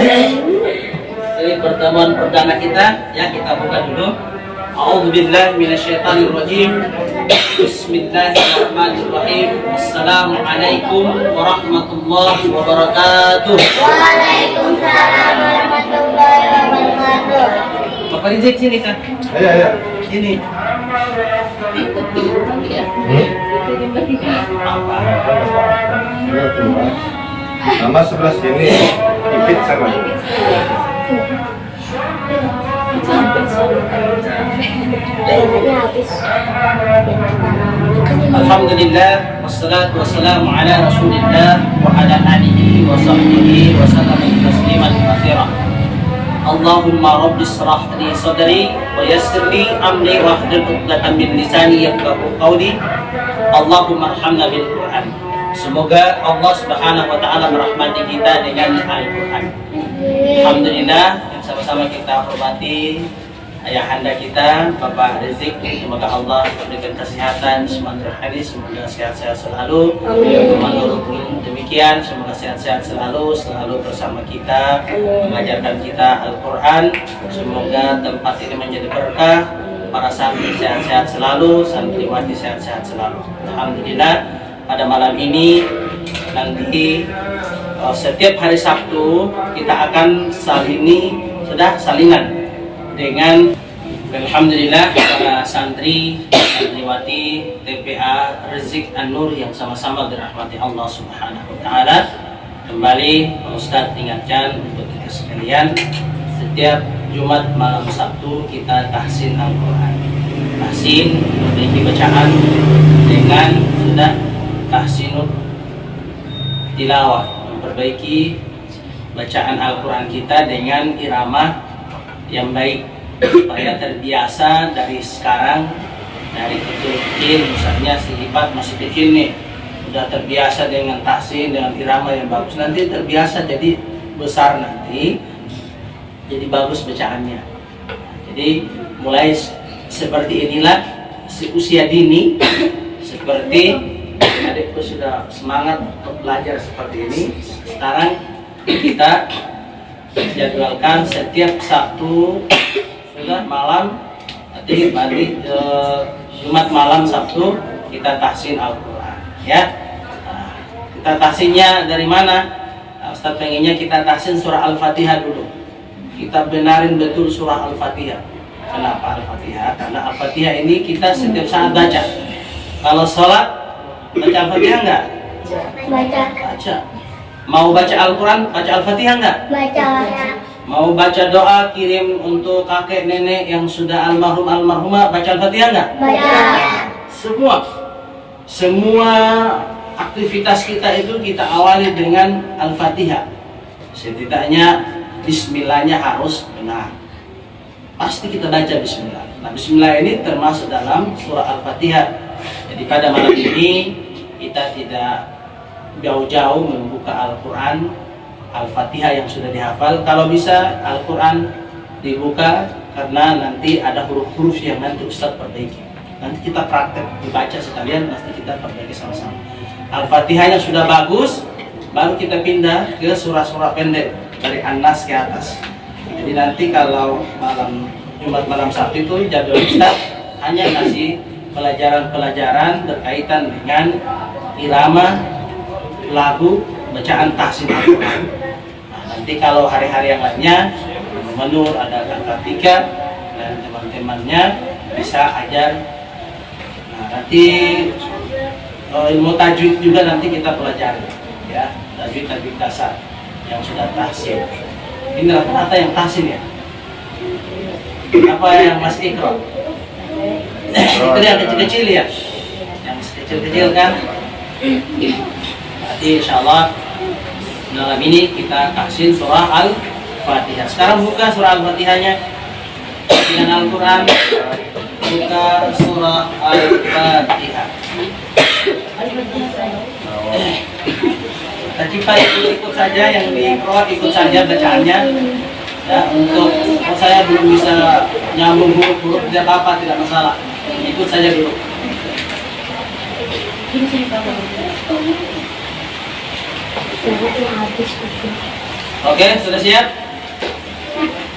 Dari pertemuan perdana kita, ya kita buka dulu. A'udzubillahi minasyaitonirrajim. Bismillahirrahmanirrahim. Assalamualaikum warahmatullahi wabarakatuh. Waalaikumsalam warahmatullahi wabarakatuh. Bapak Rizik sini kan? Ayo. Sini. Nama sebelah sini, ipit sama. Alhamdulillah, wassalatu wassalamu ala rasulillah wa ala alihi wa sahbihi wa sallam tasliman katsiran. Allahumma rabbi shrah li sadri wa yassir li amri wahlul 'uqdatam min lisani yafqahu qawli. Allahumma arhamna bil Qur'an. Semoga Allah Subhanahu wa taala merahmati kita dengan Al-Qur'an. Alhamdulillah, yang sama-sama kita hormati ayahanda kita Bapak Rizik, semoga Allah memberikan kesehatan, semangat rohani, semoga sehat-sehat selalu. Menurut demikian, semoga sehat-sehat selalu bersama kita, mengajarkan kita Al-Quran. Semoga tempat ini menjadi berkah, para santri sehat-sehat selalu, santriwati sehat-sehat selalu. Alhamdulillah, pada malam ini nanti setiap hari Sabtu kita akan salingan dengan alhamdulillah para santri santriwati TPA Rizik An-Nur yang sama-sama dirahmati Allah Subhanahu wa taala. Kembali Pak Ustadz ingatkan untuk kita sekalian, setiap Jumat malam Sabtu kita tahsin Al-Quran. Tahsin memiliki bacaan dengan sudah tahsinut tilawah, memperbaiki bacaan Al-Quran kita dengan irama yang baik supaya terbiasa dari sekarang, dari kecil-kecil. Misalnya si Ipat masih kecil nih, udah terbiasa dengan tahsin, dengan irama yang bagus, nanti terbiasa jadi besar nanti jadi bagus bacaannya. Jadi mulai seperti inilah usia dini, seperti adikku sudah semangat untuk belajar seperti ini. Sekarang kita jadwalkan setiap Sabtu sudah malam, nanti balik Jumat malam Sabtu kita tahsin Al-Quran, ya. Nah, kita tahsinnya dari mana? Nah, Ustaz pengennya kita tahsin surah Al-Fatihah dulu. Kita benarin betul surah Al-Fatihah. Kenapa Al-Fatihah? Karena Al-Fatihah ini kita setiap saat baca. Kalau sholat baca Al-Fatihah enggak? Baca. Mau baca Al-Quran, baca Al-Fatihah enggak? Baca. Mau baca doa kirim untuk kakek nenek yang sudah almarhum almarhumah, baca Al-Fatihah enggak? Baca. Semua aktivitas kita itu kita awali dengan Al-Fatihah. Setidaknya Bismillahnya harus benar. Pasti kita baca Bismillah. Nah, Bismillah ini termasuk dalam surah Al-Fatihah. Jadi pada malam ini kita tidak jauh-jauh membuka Al-Quran, Al-Fatihah yang sudah dihafal. Kalau bisa Al-Quran dibuka, karena nanti ada huruf-huruf yang nanti Ustadz perbaiki. Nanti kita praktek dibaca sekalian, nanti kita perbaiki sama-sama. Al-Fatihah yang sudah bagus, baru kita pindah ke surah-surah pendek dari An-Nas ke atas. Jadi nanti kalau Jumat malam Sabtu itu jadwal Ustadz hanya kasih pelajaran-pelajaran berkaitan dengan irama, lagu, bacaan tahsin Al-Quran. Nah, nanti kalau hari-hari yang lainnya menur ada kata tiga dan teman-temannya bisa ajar. Nah, nanti ilmu tajwid juga nanti kita pelajari, ya, tajwid dasar yang sudah tahsin. Ini rata-rata yang tahsin ya. Apa yang masih ikro? Itu yang kecil-kecil ya, yang kecil-kecil kan. Nanti insya Allah malam ini kita tahsin surah Al-Fatihah. Sekarang buka surah Al-Fatihahnya dengan Al-Quran. Buka surah Al-Fatihah. Tadi Pak ikut saja, yang di Kroat ikut saja bacaannya. Ya, untuk saya belum bisa nyambung huruf-huruf, tidak apa-apa, tidak masalah. Ikut saja dulu. Oke, sudah siap?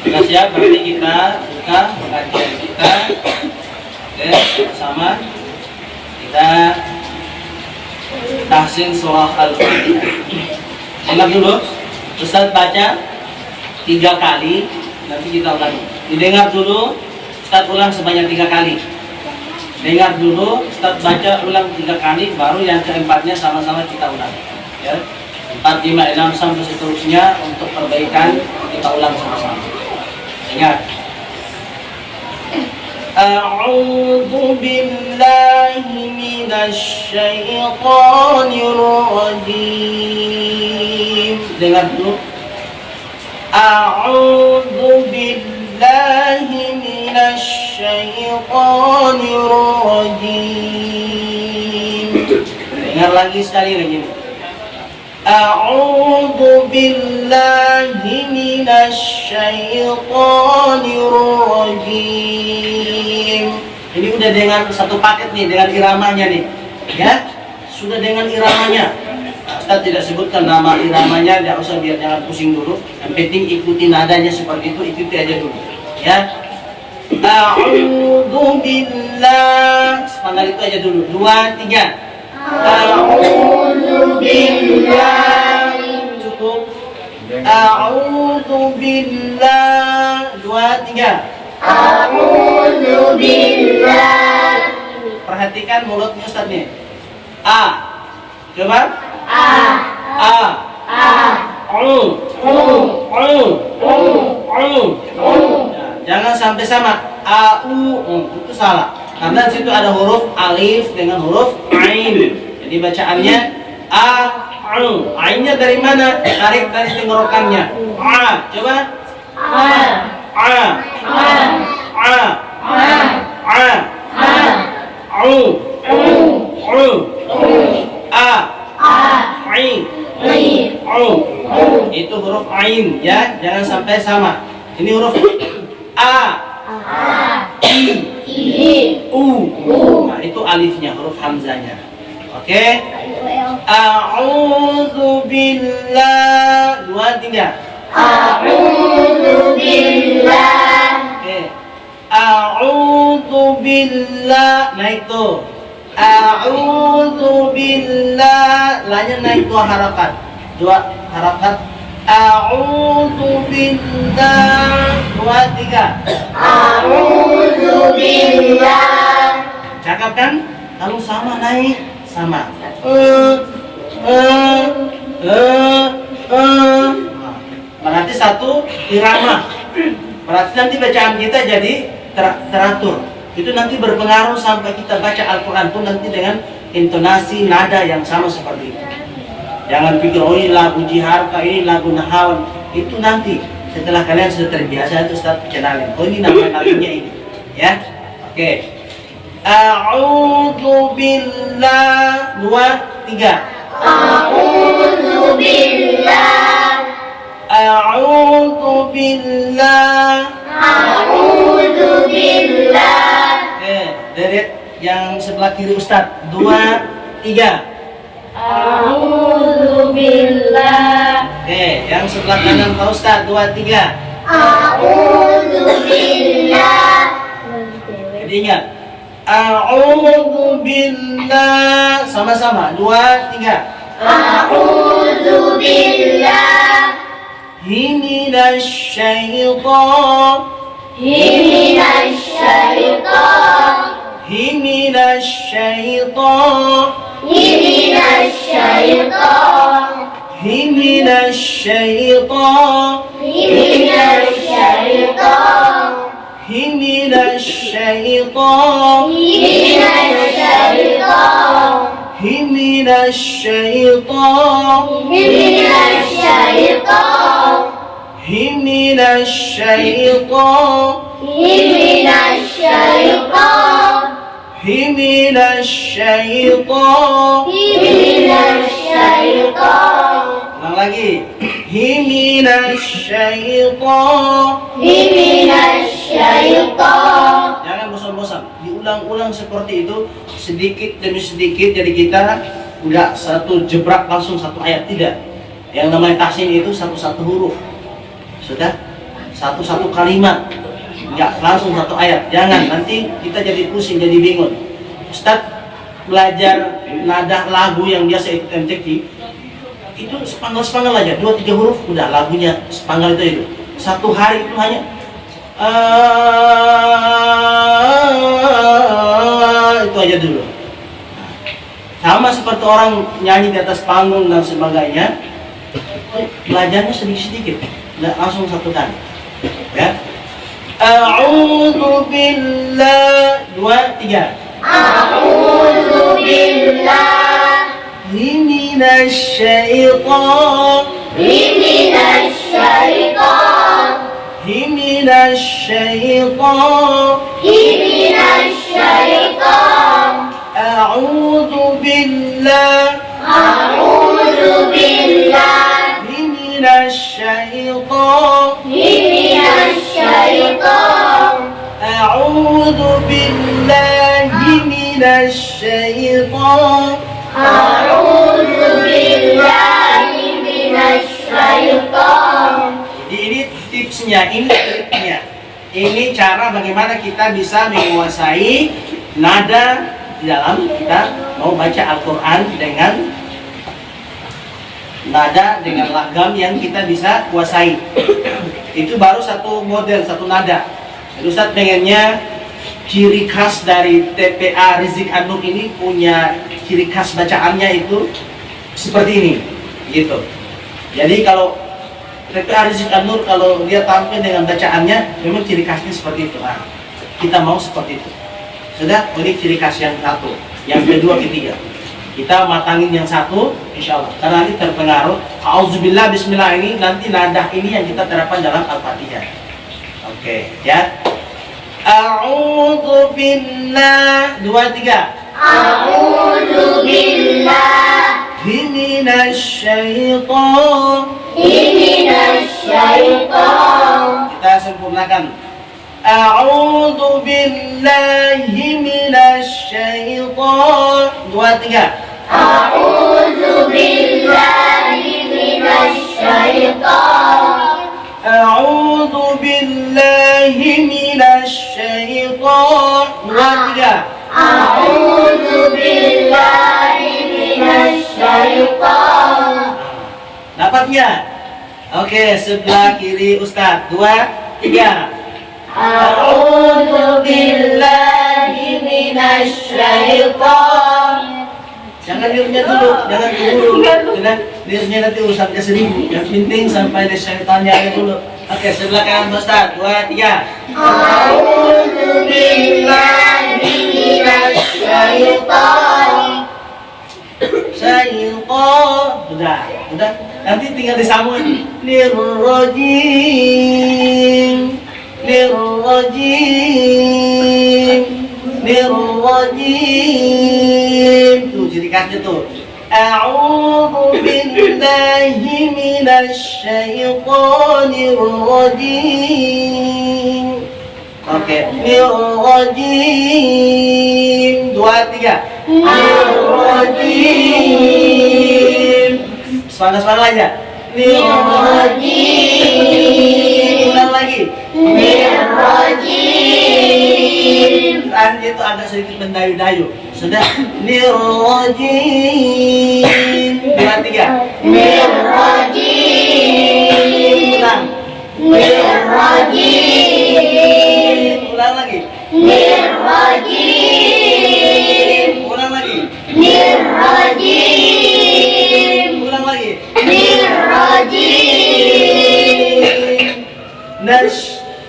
Sudah siap, berarti kita buka pengajian kita. Oke, sama kita tahsin surah Al-Fatihah. Dengar dulu, Ustaz baca 3 kali, nanti kita ulangi. Didengar dulu, Ustaz ulang sebanyak 3 kali. Dengar dulu, Ustaz baca ulang 3 kali, baru yang keempatnya sama-sama kita ulang. Ya. 4, 5, 6 sampai seterusnya untuk perbaikan kita ulang sama-sama. Ingat. A'udzu billahi minasy syaithanir rajim. Dengar dulu. A'udzu billahi minasy syaithanir rajim. Dengar lagi sekali lagi. A'udzu billahi minasy syaithanir rajim. Ini udah dengan satu paket nih, dengan iramanya nih. Ya, sudah dengan iramanya. Ustaz tidak sebutkan nama iramanya, tidak usah, biar jangan pusing dulu. Yang penting ikuti nadanya seperti itu, ikuti aja dulu. Ya. A'udzu billah. Sepanggal itu aja dulu. 2, 3. A'udzu billahi. Cukup. A'udzu billah. 2, 3. A'udzu billah. Perhatikan mulutnya Ustaz nih. A. Coba. A. Jangan sampai sama. Itu salah. Karena di situ ada huruf alif dengan huruf ain. Jadi bacaannya ainnya dari mana? Tarik dari tenggorokannya. Coba. Itu huruf ain ya, jangan sampai sama. Ini huruf a, i, u. Nah, itu alifnya, huruf hamzanya. Oke. A'udzu billah. 2, 3. A'udzu billah. Oke. A'udzu billah. Naik tuh. A'udzu billah. Lanya naik 2 harakat. 2 harakat. A'udzu billah. 2, 3. A'udzu billah. Cakap kan? Kalau sama naik sama. Berarti satu irama. Berarti nanti bacaan kita jadi teratur. Itu nanti berpengaruh sampai kita baca Al-Quran pun nanti dengan intonasi nada yang sama seperti itu. Jangan pikir oh ini lagu jiharka, ini lagu nahawan. Itu nanti setelah kalian sudah terbiasa itu Ustaz kenalin. Oh ini nama lagunya ini. Ya. Oke. A'udzu billah. 2, 3. A'udzu billah. A'udzu billah. A'udzu billah. Deret yang sebelah kiri Ustaz. 2, 3. A'udzu billah. Yang sebelah kanan Pak Ustaz. 2, 3. A'udzu billah. Jadi ingat. A'udzu billah. Sama-sama. 2, 3. A'udzu billah. Minasy syaitan. Minasy syaitan. Minasy syaitan. Minasy syaitan. Minasy syaitan. Minasy syaitan. Minasy syaitan. Minasy syaitan. Minasy syaitan. Minasy syaitan. Minasy syaitan. Minasy syaitan. Minasy syaitan. Minasy syaitan. Ulang lagi. Minasy syaitan. Minasy syaitan. Jangan bosan-bosan. Diulang-ulang seperti itu sedikit demi sedikit. Jadi kita udah satu jebrak langsung satu ayat, tidak. Yang namanya tahsin itu satu-satu huruf. Sudah? Satu-satu kalimat, nggak langsung satu ayat. Jangan, nanti kita jadi pusing, jadi bingung. Ustaz belajar nada lagu yang biasa ikut MTQ, itu sepanggal-sepanggal aja, 2-3 huruf, udah lagunya sepanggal itu. Satu hari itu hanya itu aja dulu. Sama seperti orang nyanyi di atas panggung dan sebagainya, belajarnya sedikit-sedikit, nggak langsung satu kali. Ya. A'udzu billah, 2, 3. A'udzu billahi minasy syaitan. minasy syaitan. minasy syaitan. Minasy syaitan. A'udzu billah. A'udzu billahi minasy syaitan. minasy syaitan. A'udzu billahi minasy syaitan. A'udzu billahi minasy syaitan. Ini tipsnya, ini triknya. Ini cara bagaimana kita bisa menguasai nada di dalam kita mau baca Al-Quran dengan nada, dengan lagam yang kita bisa kuasai. Itu baru satu model, satu nada. Jadi Ustaz pengennya ciri khas dari TPA Rizik An-Nur ini punya ciri khas bacaannya itu seperti ini, gitu. Jadi kalau TPA Rizik An-Nur kalau dia tampil dengan bacaannya memang ciri khasnya seperti itu. Nah, kita mau seperti itu. Sudah, ini ciri khas yang satu, yang kedua, ketiga. Kita matangin yang satu, insya Allah. Karena nanti terpengaruh. Auzubillah, Bismillah ini nanti nada ini yang kita terapkan dalam Al-Fatihah. Oke, ya. A'udzu billah, 2, 3. A'udzu billahi minasy syaitan. minasy syaitan. Kita sempurnakan. A'udzu billahi minasy syaitan. 2, 3. A'udzu billahi minasy syaitan. A'udzu billahi minasy syaitan. 2, 3. A'udzu billahi minasy syaitan. Dapatnya? Oke, sebelah kiri Ustaz. 2, 3. A'udzu billahi minasy syaitan. Jangan nirnya dulu, jangan dulu. Sudah, nirnya nanti urusan ke 1000. Yang penting sampai di syaitannya aja dulu. Oke, sebelah kanan Ustaz. 2, 3. A'udzu billahi minasy syaitan. Syaitan. Udah. Nanti tinggal disambung. Nirrajim. Tuh ciri khasnya tuh. A'udzu billahi minasy syaitonir rajim. Oke, nirrajim. 2, 3. Nirrajim. Semangat aja. Nirrajim. Ulang lagi. Nirrajim. Itu agak sedikit mendayu-dayu. Sudah. Nirrajim. 2, 3. Nirrajim. Ulang. Nirrajim. Ulang lagi. Nirrajim. Ulang lagi. Nirrajim. Ulang lagi. Nirrajim.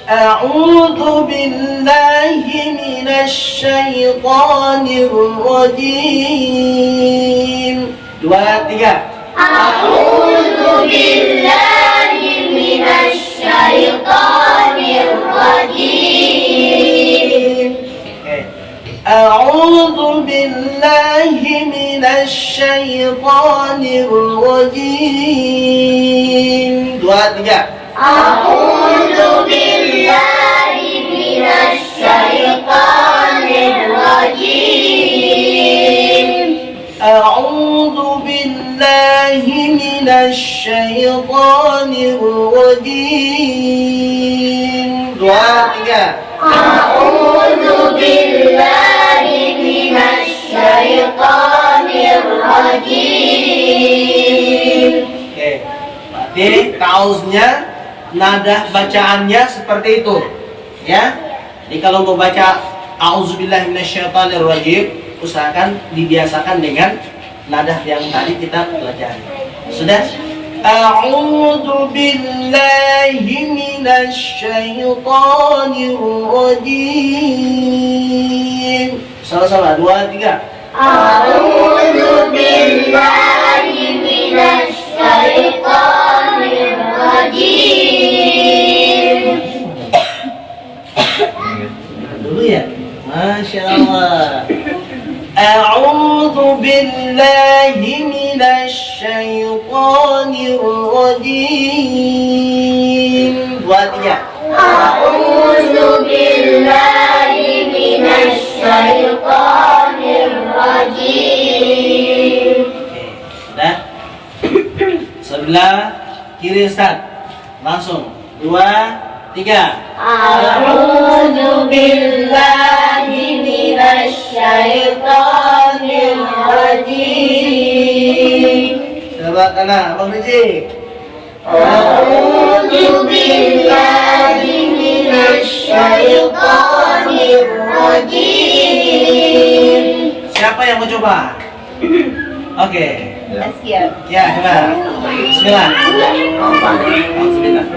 A'udzu billahi minasy syaithanir rajim. 2, 3. A'udzu billahi minasy syaitonir rajim. A'udzu billahi minasy syaithanir rajim. 2, 3. A'udzu billahi minasy syaitonir rajim. A'udzu billahi من الشيطان الرجيم. Dua, tiga. أعوذ بالله من الشيطان الرجيم. Oke, berarti kausnya, nada bacaannya seperti itu, ya. Jadi kalau mau baca A'udzubillahi minasyaitonirrajim, usahakan dibiasakan dengan nada yang tadi kita pelajari. Sudah? A'udzu billahi minasyaitonirrajim. Sama-sama, dua, tiga. أعوذ بالله من الشيطان الرجيم. Dulu ya. Masya Allah. A'udzu billahi minasyaitonir rajim. Dua, tiga. أعوذ بالله من الشيطان الرجيم. Oke, sudah. Sebelah kiri Ustaz. Langsung. Dua, tiga. أعوذ بالله من الشيطان الرجيم. Sebelah kanan, Bang Rizik. أعوذ بالله من الشيطان الرجيم. Siapa yang mau coba? Oke. Ya. Ya, coba. Bismillah. Bismillah.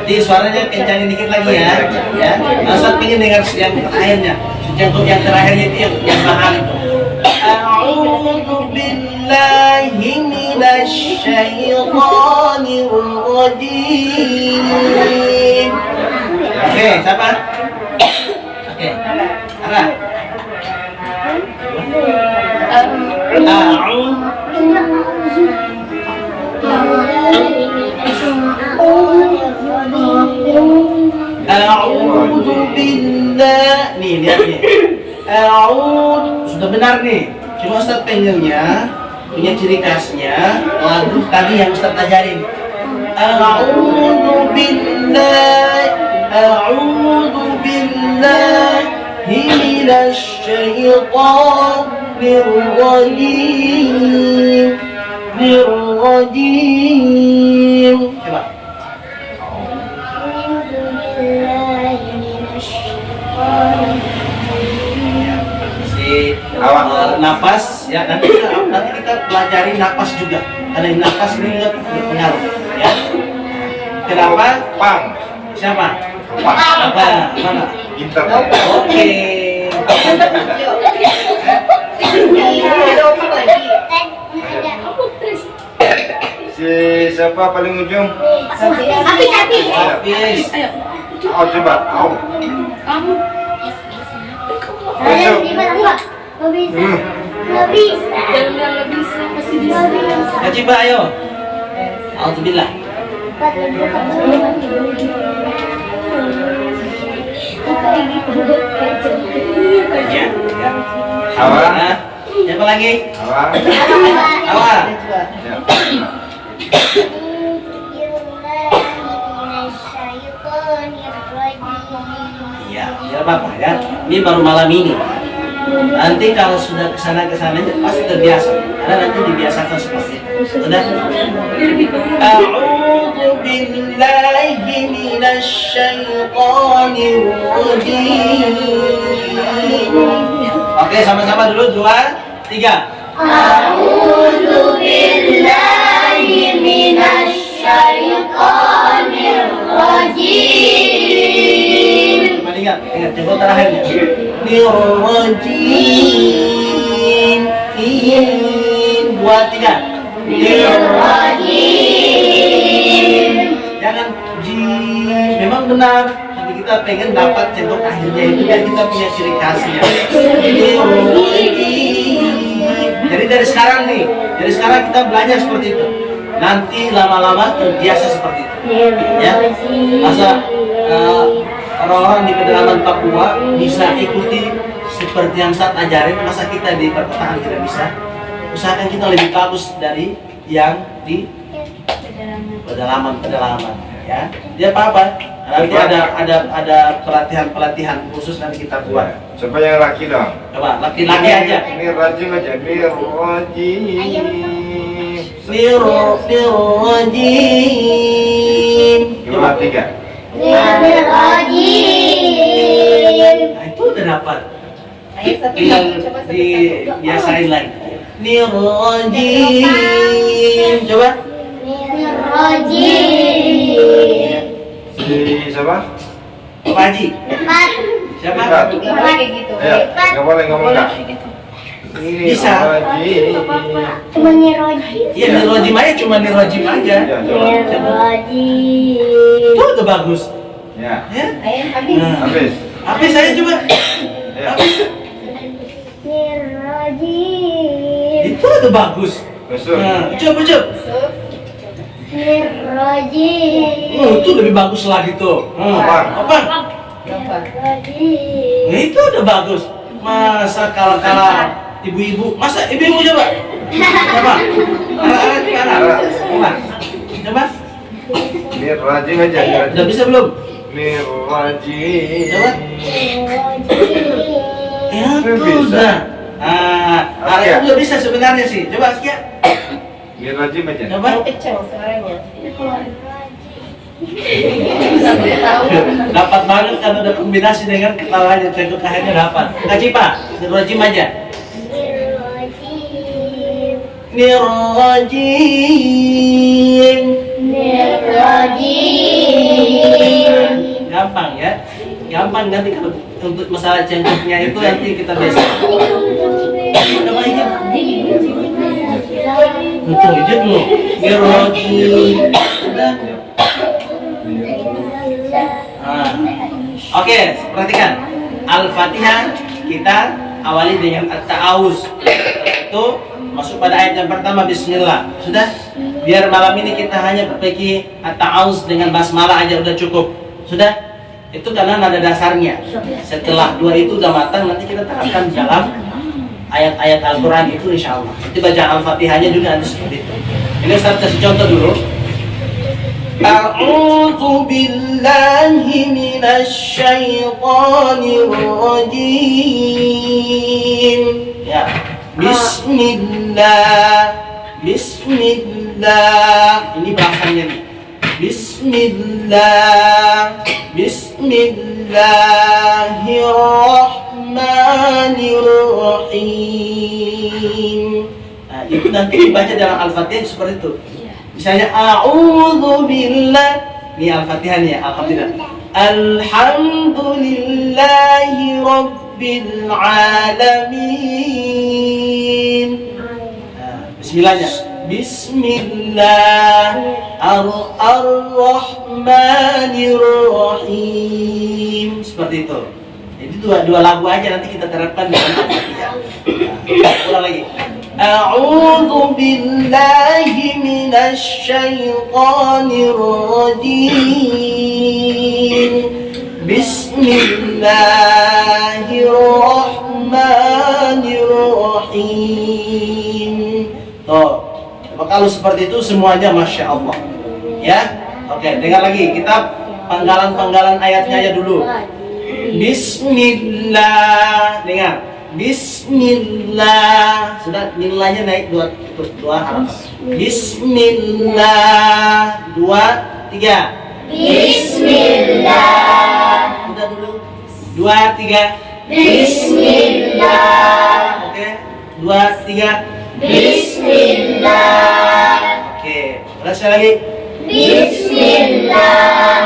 Jadi suaranya kencangin dikit lagi ya. Ya. Ustaz pengen dengar yang terakhirnya. Yang terakhirnya itu yang mahal itu. A'udzu billahi minasyaitonir rajim. Oke, siapa? Oke. Ara. A'udzu billah. Nih, lihat nih. Sudah benar nih. Cuma Ustaz pengennya punya ciri khasnya lagu tadi yang Ustaz ajarin. A'udzu billahi minasyaitonir rajim. Coba. Napas ya, nanti kita pelajari napas juga, karena napas ini juga berpengaruh ya. Kenapa? Pang. Siapa? Pang. Apa? Mana? Pintar. Oke. Si siapa paling ujung? Habis. Au coba. Au. Masuk. Ya coba ayo. Alhamdulillah. Ya. Awal. Nah, siapa lagi? Awal. Awal. Ya. Iya, ya apa ya. Ini baru malam ini. Nanti kalau sudah kesana pasti terbiasa. Karena nanti dibiasakan seperti itu. Sudah. A'udzu billahi minasyaitonir rajim. Oke, sama-sama dulu. 2, 3. A'udzu billahi minasyaitonir rajim. Ingat, coba terakhirnya. Nirrajim. 2, 3. Nirrajim. Jangan memang benar, tapi kita pengen dapat contoh akhirnya itu biar kita punya ciri khasnya. Jadi dari sekarang kita belajar seperti itu. Nanti lama-lama terbiasa seperti itu. Ya, masa orang-orang di pedalaman Papua bisa ikuti seperti yang Ustaz ajarin, masa kita di perkotaan tidak bisa? Usahakan kita lebih bagus dari yang di pedalaman ya. Dia apa? Nanti ada pelatihan khusus nanti kita buat. Siapa yang laki dong? Coba laki-laki aja. Ini rajin aja, ini rajin. Nirrojim. Coba 3. Bismillahirrahmanirrahim. Nah, itu udah dapat. Tinggal dibiasain lagi. Nirrojim. Coba. Bismillahirrahmanirrahim. Si siapa? Pak Haji. Empat. Siapa? Empat. kayak gitu. Ya, nggak boleh ngomong enggak. Ini Bisa. rajin. Cuma nirrojim. Iya, nirrojim aja, cuma nirrojim aja. Ya, coba. Nirrojim. Itu udah bagus. Ya, Ya. Ayah habis. Nah. habis. Habis saya coba. Ya. Habis. Nirrojim. Itu udah bagus. Besok. Nah, coba. Nirrojim. Oh, itu lebih bagus lagi tuh. Apa? Nirrojim. Nah, itu udah bagus. Masa kala ibu-ibu, masa ibu-ibu coba. Coba. Anak-anak ke kanan. Coba. Ini rajin aja, ini rajin. Udah bisa belum? Ini rajin. Coba. Ya, Itu itu bisa. udah. Ah, Askia. itu udah bisa sebenarnya sih. Coba Askia. Ini rajin aja. Coba. Yang kecil suaranya. Sampai tahu. Dapat banget kan udah kombinasi dengan ketawanya, tekuk akhirnya dapat. Kak Cipa, nirrojim aja. Nirrojim. Nirrojim. Nirrojim. Gampang ya. Gampang nanti kalau untuk masalah cengkoknya itu nanti kita biasa. Coba aja. Betul, itu dulu. Nirrojim. Udah. Nah. Oke, perhatikan. Al-Fatihah kita awali dengan at-ta'awuz. Itu masuk pada ayat yang pertama, bismillah. Sudah? Biar malam ini kita hanya perbaiki at-ta'awuz dengan basmalah aja udah cukup. Sudah? Itu karena nada dasarnya. Setelah dua itu udah matang, nanti kita terapkan dalam ayat-ayat Al-Quran itu insya Allah. Nanti bacaan Al-Fatihahnya juga nanti seperti itu. Ini Ustaz kasih contoh dulu. A'udzu billahi minasy syaithanir rajim. Ya. Bismillah. Ini bahasanya nih. Bismillah. Bismillahirrahmanirrahim. Nah, itu nanti dibaca dalam Al-Fatihah seperti itu. Misalnya a'udzu billah, ini Al-Fatihah nih ya, alhamdulillah. Alhamdulillahi rabbil alamin. Nah, bismillahnya. Bismillahirrahmanirrahim. Seperti itu. Jadi dua lagu aja nanti kita terapkan dalam Al-Fatihah. Nah, ulang lagi. A'udzu billahi minasy syaithanir rajim. Bismillahirrahmanirrahim. Tuh. Kalau seperti itu semuanya Masya Allah. Ya. Oke, dengar lagi. Kita penggalan-penggalan ayatnya aja dulu. Bismillah. Dengar. Bismillah. Sudah nilainya naik dua harapan. Bismillah. 2, 3. Bismillah. Udah dulu. 2, 3. Bismillah. Oke. 2, 3. Bismillah. Oke. Udah sekali lagi. Bismillah.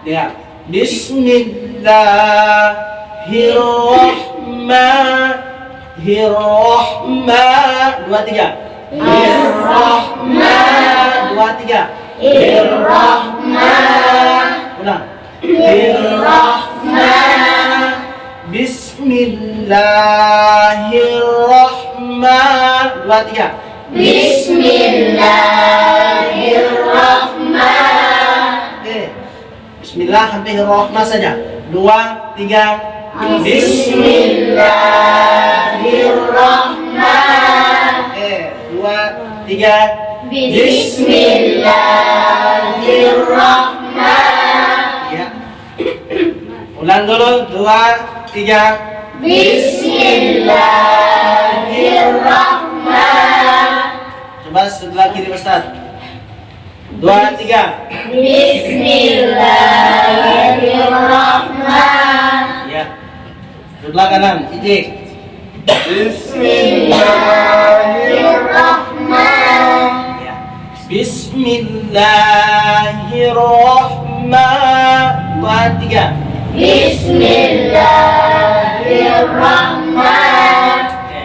Dengar. Bismillahirrahmanirrahim. 2, 3. Irrahman. 2, 3. Irrahman. Ulang. Irrahman. Bismillahirrahman. 2, 3. Bismillahirrahman. Oke. Bismillah sampai Rahman saja. 2, 3. Bismillahirrahmanirrahim. Oke, 2, 3. Bismillahirrahmanirrahim. Ya. Ulang dulu. 2, 3. Bismillahirrahmanirrahim. Coba sebelah kiri Ustaz. 2, 3. Bismillahirrahmanirrahim. Ya. Sebelah kanan. Ijik. Bismillahirrahmanirrahim. Ya. Bismillahirrahmanirrahim. 2, 3. Bismillahirrahmanirrahim. Oke.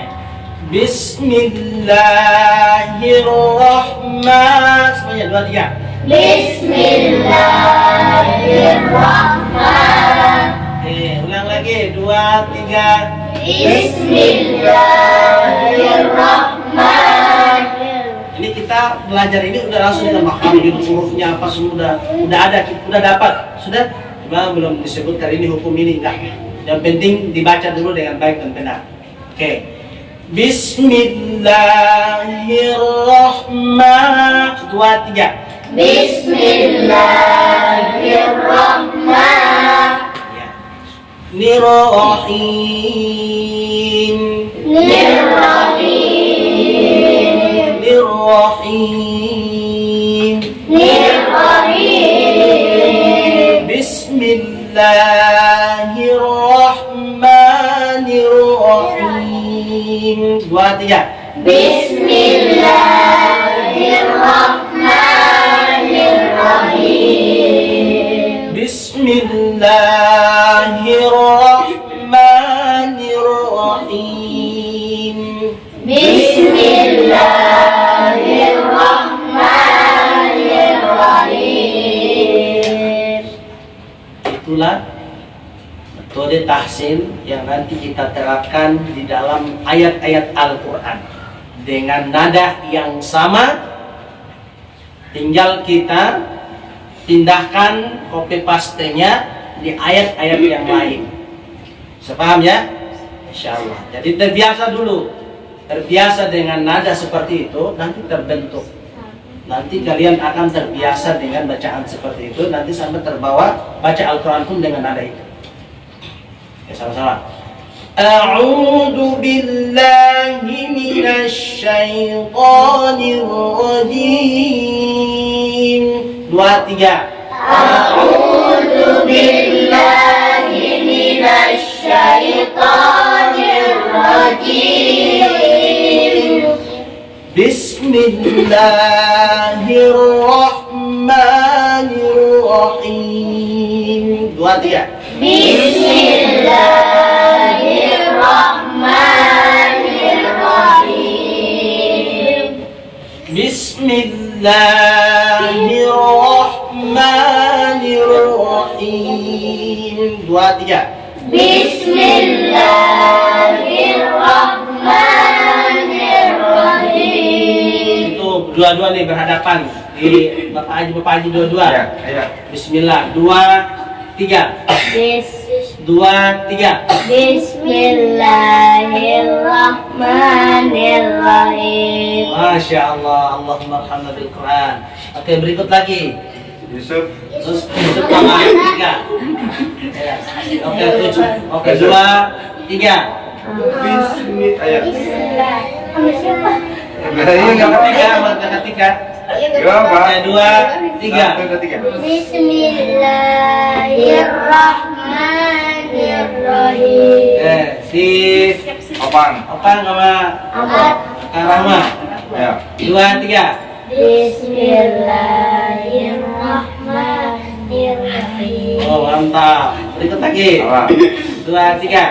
Bismillahirrahmanirrahim. Semuanya 2, 3. Bismillahirrahmanirrahim. Oke, ulang lagi. 2, 3. Bismillahirrahmanirrahim. Ini kita belajar ini udah langsung dengan makhraj, hurufnya apa semua udah ada, udah dapat, sudah. Cuma belum disebut kali ini hukum ini enggak. Yang penting dibaca dulu dengan baik dan benar. Oke. Bismillahirrahmanirrahim. 2, 3. Bismillahirrahmanirrahim. Ya. Nirrahim. Nirrahim. Nirrahim. Nirrahim. Bismillahirrahmanirrahim. 2, 3. Bismillahirrahmanirrahim. Bismillahirrahmanirrahim. Bismillahirrahmanirrahim. Itulah metode tahsin yang nanti kita terapkan di dalam ayat-ayat Al-Quran dengan nada yang sama. Tinggal kita pindahkan copy paste-nya di ayat-ayat yang lain. Sepaham ya? Insya Allah. Jadi terbiasa dulu, terbiasa dengan nada seperti itu, nanti terbentuk. Nanti kalian akan terbiasa dengan bacaan seperti itu, nanti sampai terbawa baca Al-Quran pun dengan nada itu. Ya, sama-sama. A'udzu billahi minasy syaithanir rajim. 2, 3. A'udzu billahi minasy syaithanir rajim. Bismillahirrahmanirrahim. 2, 3. Bismillahirrahmanirrahim. Bismillahirrahmanirrahim. 2, 3. Bismillahirrahmanirrahim. Itu dua-dua nih berhadapan di Bapak Haji dua-dua. Ya, ya. Bismillah. 2, 3. 2, 3. Bismillahirrahmanirrahim. Masya Allah. Allahumma arhamna bil Quran. Oke, berikut lagi. Yusuf. Terus Yusuf sama 3. Ya. Oke, 7. Oke, 2, 3. Bismillah. Yang ketiga, yang ketiga. Oke, 2, 3. Bismillahirrahmanirrahim. Si Opang. Opang sama Kak Rahma. Ya. 2, 3. Bismillahirrahmanirrahim. Oh, mantap. Berikut lagi. Apa? 2, 3.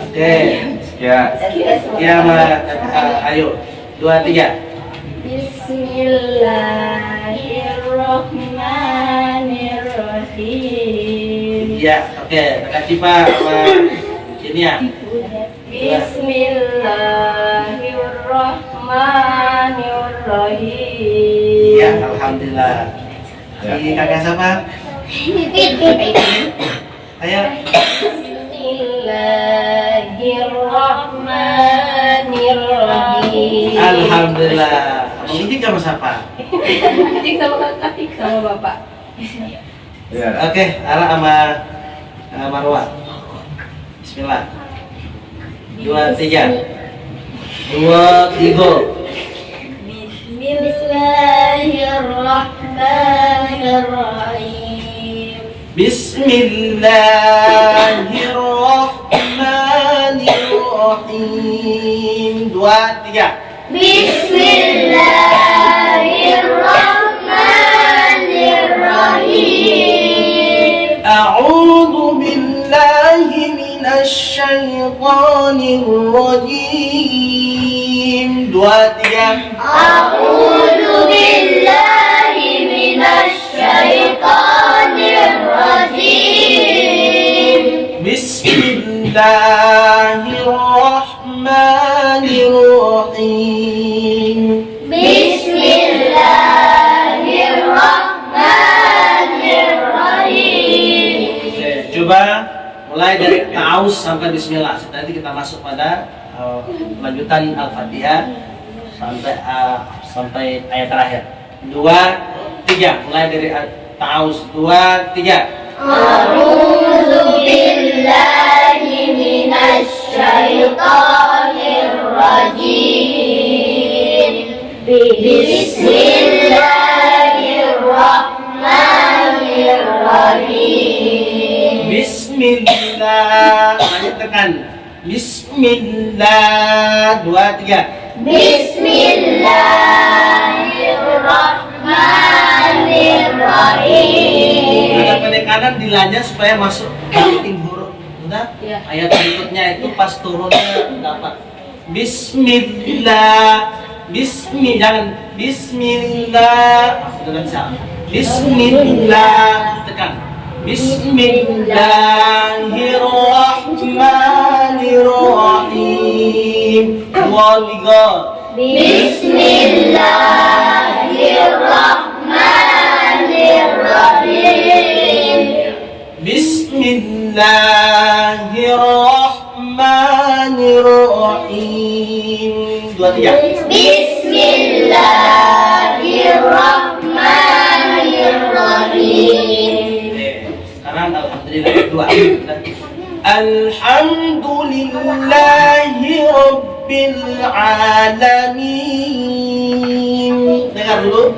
Oke. Ya. Ya, ayo. 2, 3. Bismillahirrahmanirrahim. Ya, oke. Kakak Cipa sama ini ya. Bismillahirrahmanirrahim. Ya, alhamdulillah. Ini kakak siapa? Ayo. Bismillahirrahmanirrahim. Alhamdulillah. Abang Ijik sama siapa? Ijik sama kakak, sama bapak. Ya. Oke, Ara sama Marwa. Bismillah. 2, 3. 2, 3. Bismillahirrahmanirrahim. Bismillahirrahmanirrahim. 2, 3. Bismillahirrahmanirrahim. A'udzu billahi minasy syaithanir rajim. 2, 3. A'udzu billahi minasy syaithanir rajim. Bismillahirrahmanirrahim. Bismillahirrahmanirrahim. Oke, coba mulai dari ta'awuz sampai bismillah. Setelah itu kita masuk pada lanjutan Al-Fatihah sampai ayat terakhir. 2, 3. Mulai dari ta'awuz. 2, 3. A'udzu billahi minasy syaithanir rajim. Bismillahirrahmanirrahim. Bismillah. Lanjut tekan. Bismillah. 2, 3. Bismillahirrahmanirrahim. Ada penekanan di lanya supaya masuk banting huruf. Udah? Ya. Ayat berikutnya itu pas turunnya dapat. Bismillah. Jangan Bismillah. Dengan salah. Bismillah. Tekan. Bismillahirrahmanirrahim. 2, 3. Bismillahirrahmanirrahim. Bismillahirrahmanirrahim. 2, 3. Bismillahirrahmanirrahim. Sekarang alhamdulillah 2. Alhamdulillahi rabbil alamin. Dengar dulu.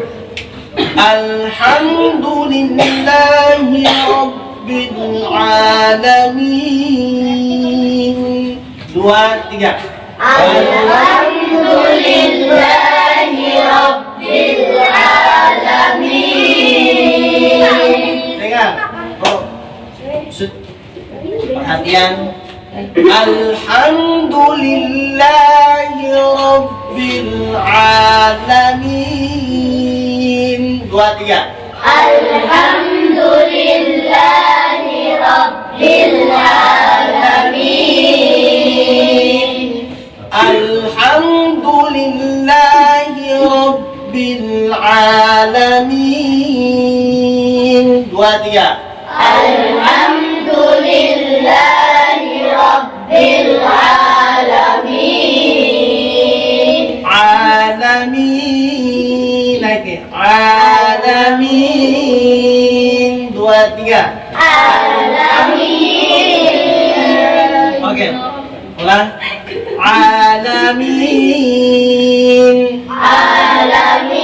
Alhamdulillahi rabbil alamin. 2, 3. Alhamdulillahi rabbil alamin. Dengar. Oh. Perhatian. Alhamdulillahi rabbil alamin. 2, 3. Alhamdulillahi rabbil alamin. Alhamdulillahi rabbil alamin. 2, 3. Alhamdulillahi rabbil alamin. Alamin. Lagi. Alamin. 2, 3. Alamin. Oke. Ulang. Alamin. Alamin.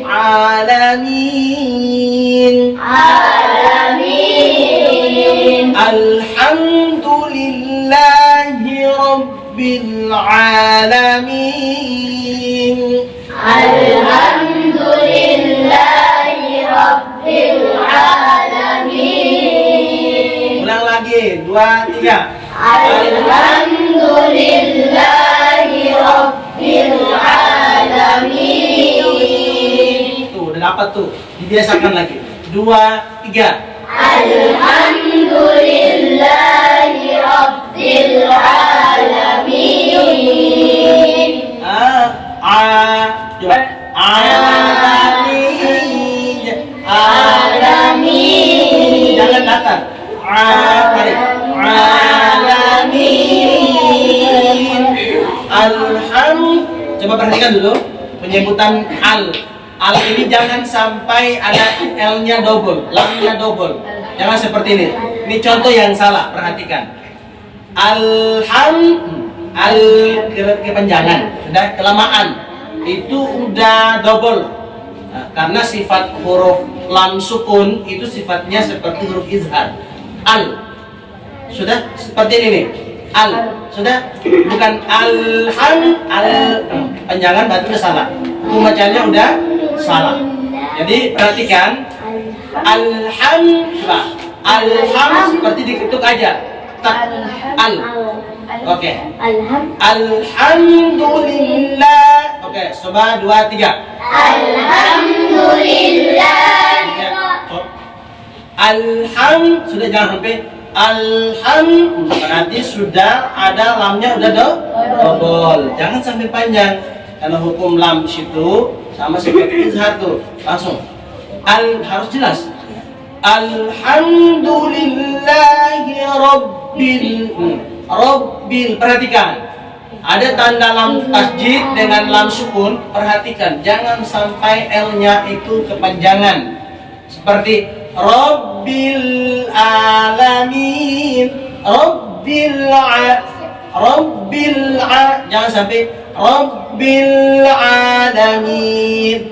Alamin. Alamin. Alhamdulillahi rabbil alamin. Alhamdulillahi rabbil alamin. Ulang lagi. 2, 3. Alhamdulillahi rabbil alamin. Tuh, udah dapat tuh. Dibiasakan lagi. 2, 3. Alhamdulillahi rabbil alamin. Coba. alamin. Alamin. Jangan datar. Tarik. Alamin. Coba perhatikan dulu penyebutan al. Al ini jangan sampai ada L-nya double, lam-nya double. Jangan seperti ini. Ini contoh yang salah, perhatikan. Al kepanjangan, sudah kelamaan. Itu udah double. Nah, karena sifat huruf lam sukun itu sifatnya seperti huruf izhar. Al. Sudah seperti ini nih. Al. Sudah bukan al panjangan berarti udah salah. Pembacanya udah salah. Jadi perhatikan alham seperti diketuk aja. Tak al. Oke. Alhamdulillah. Oke, coba 2 3. Alhamdulillah. Sudah jangan sampai berarti sudah ada lamnya udah double. Jangan sampai panjang. Karena hukum lam situ sama seperti izhar tuh. Langsung harus jelas. Alhamdulillahi rabbil. Perhatikan. Ada tanda lam tasjid dengan lam sukun. Perhatikan, jangan sampai L-nya itu kepanjangan. Seperti Rabbil alamin. Jangan sampai Rabbil alamin.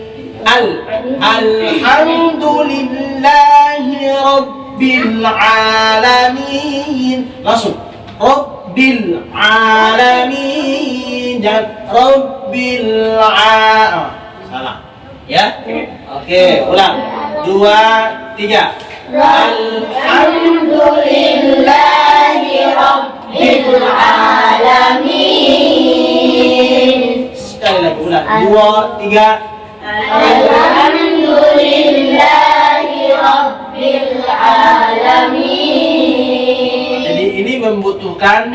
Alhamdulillahi rabbil alamin. Langsung Rabbil alamin. Jangan Rabbil salah. Ya? Oke, ulang. 2 3. Alhamdulillahi rabbil alamin. Sekali lagi ulang. 2 3. Alhamdulillahi rabbil alamin. Jadi ini membutuhkan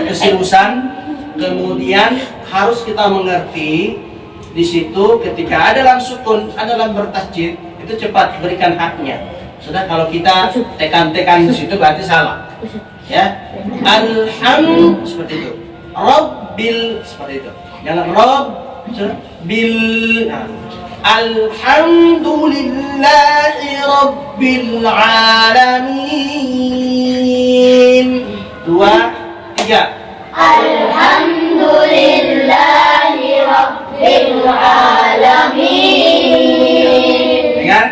keseriusan. Kemudian harus kita mengerti di situ ketika ada lam sukun, ada lam bertasjid, itu cepat berikan haknya. Sudah, kalau kita tekan-tekan di situ berarti salah. Ya. Seperti itu. Rabbil seperti itu. Jangan bil. Nah. Alhamdulillahi rabbil alamin. 2 3. Alhamdulillahi rabbil alamin. Dengar,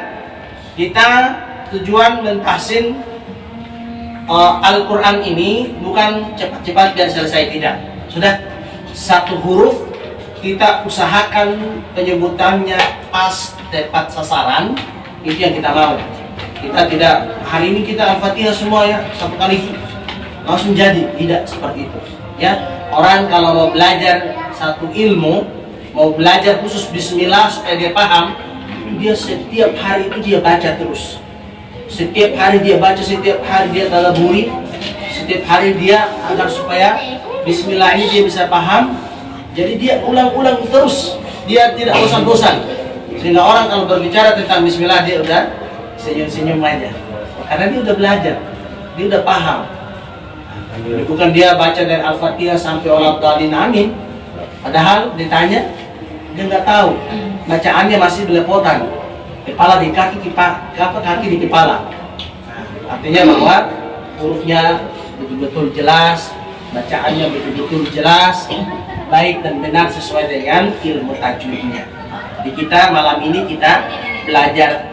kita tujuan mentahsin Al-Quran ini bukan cepat-cepat dan selesai, tidak. Sudah, satu huruf kita usahakan penyebutannya pas tepat sasaran. Itu yang kita mau. Kita tidak, hari ini kita Al-Fatihah semua ya, satu kali langsung jadi, tidak seperti itu. Ya, orang kalau mau belajar satu ilmu, mau belajar khusus bismillah supaya dia paham, dia setiap hari itu dia baca terus. Setiap hari dia baca, setiap hari dia tadabburi, setiap hari dia agar supaya bismillah ini dia bisa paham. Jadi dia ulang-ulang terus, dia tidak bosan-bosan. Sehingga orang kalau berbicara tentang bismillah dia udah senyum-senyum aja. Karena dia udah belajar, dia udah paham. Bukan dia baca dari Al-Fatihah sampai Waladhdallin amin. Padahal ditanya dia nggak tahu. Bacaannya masih belepotan. Kepala di kaki, kaki di kepala. Artinya bahwa hurufnya betul-betul jelas, bacaannya betul-betul jelas, baik dan benar sesuai dengan ilmu tajwidnya. Di kita malam ini kita belajar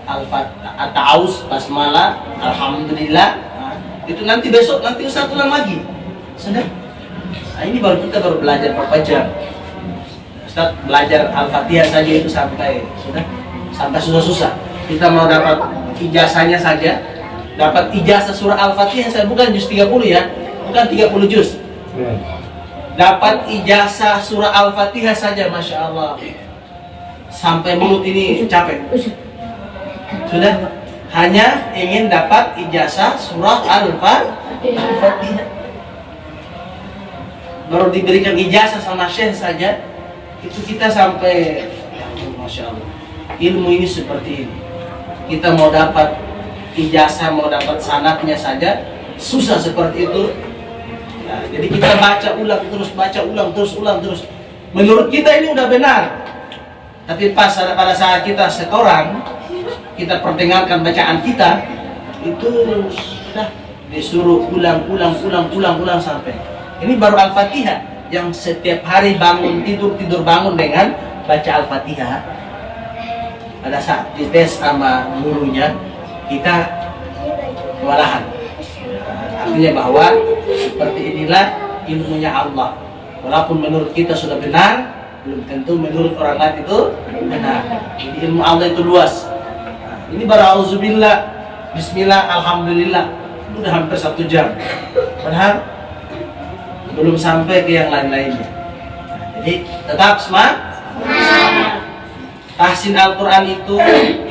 At-Ta'awuz, basmalah, alhamdulillah. Itu nanti besok nanti satu lagi. Sudah. Nah, ini kita baru belajar berapa jam. Ustaz belajar Al-Fatihah saja itu sampai susah-susah. Kita mau dapat ijazahnya saja, dapat ijazah surah Al-Fatihah saya bukan juz 30 ya, bukan 30 juz. Dapat ijazah surah Al-Fatihah saja, Masya Allah. Sampai mulut ini capek. Sudah. Hanya ingin dapat ijazah surah Al-Fatihah. Baru diberikan ijazah sama syekh saja, itu kita sampai, ya ampun, Masya Allah, ilmu ini seperti ini. Kita mau dapat ijazah, mau dapat sanadnya saja susah seperti itu. Nah, jadi kita baca ulang terus, ulang terus. Menurut kita ini udah benar, tapi pada saat kita setoran, kita perdengarkan bacaan kita, itu sudah disuruh ulang sampai. Ini baru Al-Fatihah yang setiap hari bangun tidur bangun dengan baca Al-Fatihah. Pada saat dites sama gurunya, kita kewalahan. Artinya bahwa seperti inilah ilmunya Allah. Walaupun menurut kita sudah benar, belum tentu menurut orang lain itu benar. Jadi ilmu Allah itu luas. Ini baru auzubillah, bismillah, alhamdulillah, udah hampir 1 jam. Padahal belum sampai ke yang lain-lainnya. Jadi tetap semangat. Tahsin Al-Quran itu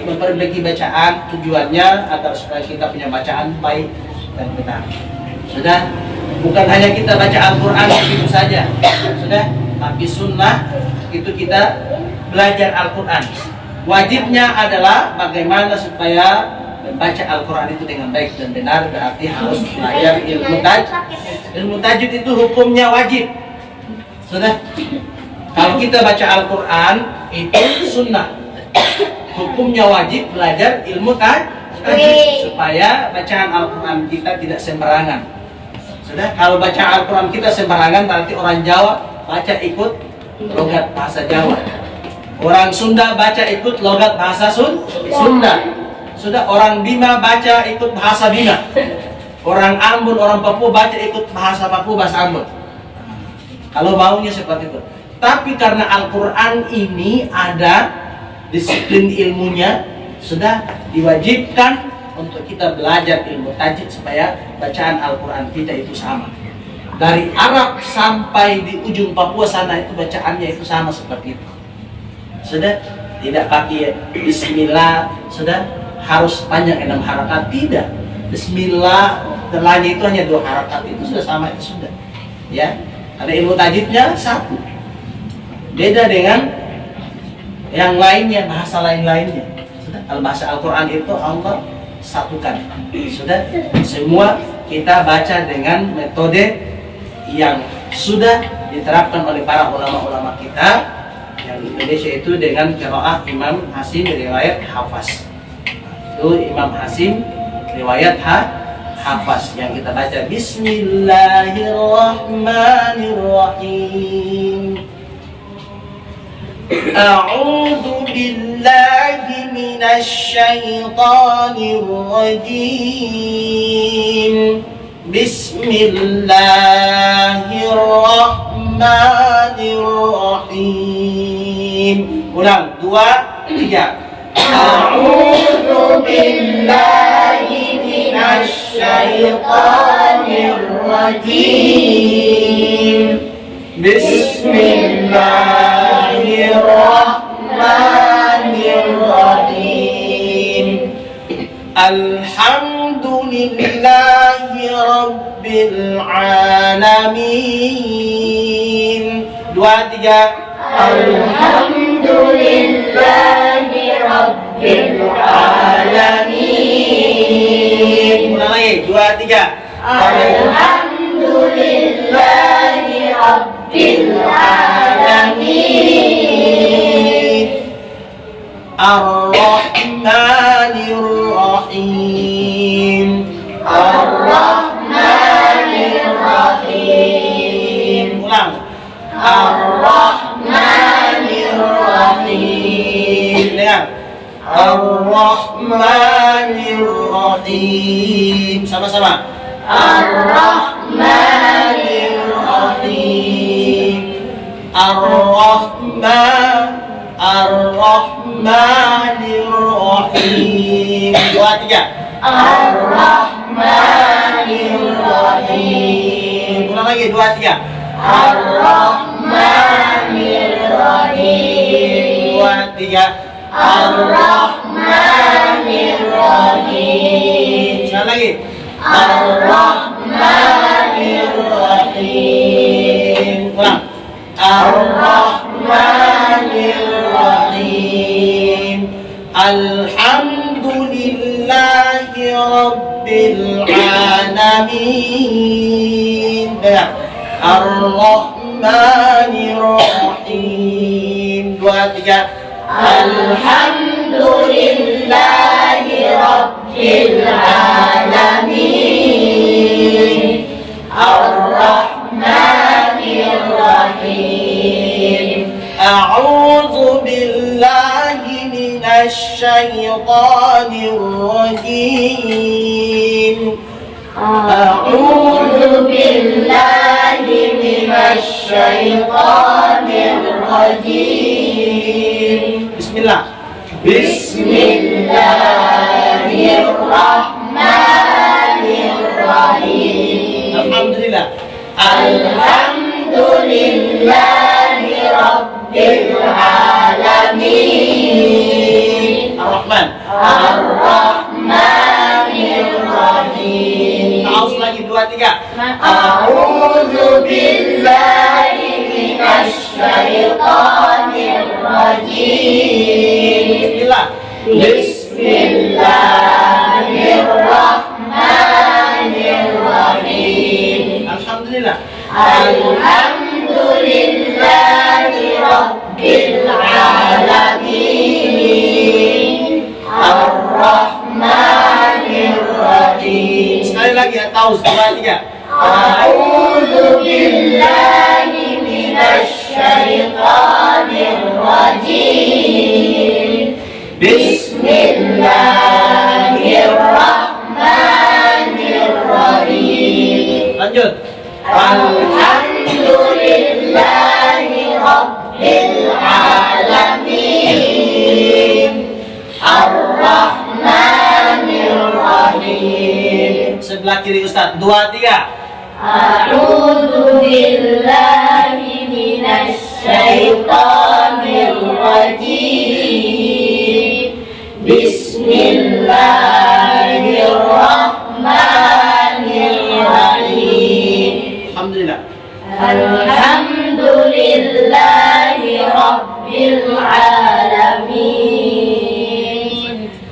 memperbaiki bacaan, tujuannya agar supaya kita punya bacaan baik dan benar. Sudah, bukan hanya kita baca Al-Quran begitu saja, sudah, tapi sunnah itu kita belajar Al-Quran. Wajibnya adalah bagaimana supaya membaca Al-Quran itu dengan baik dan benar, berarti harus belajar ilmu tajwid. Ilmu tajwid itu hukumnya wajib. Sudah, kalau kita baca Al-Quran itu sunnah, hukumnya wajib belajar ilmu tajwid supaya bacaan Al-Quran kita tidak sembarangan. Sudah, kalau baca Al-Quran kita sembarangan berarti orang Jawa baca ikut logat bahasa Jawa, orang Sunda baca ikut logat bahasa Sunda. Sudah, orang Bima baca ikut bahasa Bima, orang Ambon, orang Papua baca ikut bahasa Papua, bahasa Ambon. Kalau maunya seperti itu. Tapi karena Al-Quran ini ada disiplin ilmunya, sudah diwajibkan untuk kita belajar ilmu tajwid supaya bacaan Al-Quran kita itu sama. Dari Arab sampai di ujung Papua sana itu bacaannya itu sama seperti itu. Sudah, tidak pakai bismillah, sudah harus panjang 6 harakat, tidak. Bismillah telanya itu hanya 2 harakat, itu sudah sama, itu sudah. Ya, ada ilmu tajwidnya satu. Beda dengan yang lainnya, bahasa lain-lainnya. Sudah, bahasa Al-Quran itu Allah satukan. Sudah, semua kita baca dengan metode yang sudah diterapkan oleh para ulama-ulama kita yang di Indonesia, itu dengan qiraah Imam Hasim riwayat Hafaz. Itu Imam Hasim riwayat Hafaz yang kita baca Bismillahirrahmanirrahim. A'udzu billahi minasy syaithanir rajim. Bismillahirrahmanirrahim. Ulang, 2, 3. A'udzu billahi minasy syaithanir rajim. Bismillahirrahmanirrahim. Alhamdulillahi rabbil alamin. 2, 3. Alhamdulillahi rabbil alamin. Ulang lagi, 2, 3. Alhamdulillahi rabbil alamin. Ar-Rahmanir Rahim. Ar-Rahmanir Rahim. Ulang. Ar-Rahmanir Rahim. Dengar. Ar-Rahmanir Rahim. Sama-sama. Ar-Rahmanir Rahim. Ar-Rahmanir Rahim. 2, 3. Ar-Rahmanir Rahim. Ulang lagi, 2, 3. Ar-Rahmanir Rahim. 2, 3. Ar-Rahmanir Rahim. Sekali lagi. Ar-Rahmanir Rahim. Ulang. Ar-Rahmanir alamin. Dengar. Ar-Rahmanir-Rahim. 2, 3. Alhamdulillahi Rabbil Alamin. Ar-Rahmanir Rahim. A'udzu billahi minasy syaithanir rajim. A'udzu billahi minasy syaithanir rajim. Bismillah. Bismillahirrahmanirrahim. Alhamdulillah. Alhamdulillahi Rabbil Alamin. Ar-Rahman. Ar-Rahmanirrahim. Ta'awuz lagi 2, 3. A'udzu billahi minasy syaithanir rajim. Bismillah. Bismillahirrahmanirrahim. Alhamdulillah. Alhamdulillahi Rabbil Alamin. Ar-Rahmanir-Rahim. Sekali lagi Ta'awuz 2, 3. A'udzu billahi minasy syaithanir rajim. Bismillahirrahmanirrahim. Lanjut. Alhamdulillahi Rabbil Alamin. Ar-Rahmanir-Rahim. Sebelah kiri Ustaz. 2, 3. A'udzu billahi minasy syaithanir rajim. Bismillahirrahmanirrahim. Alhamdulillah. Alhamdulillahi Rabbil Alamin.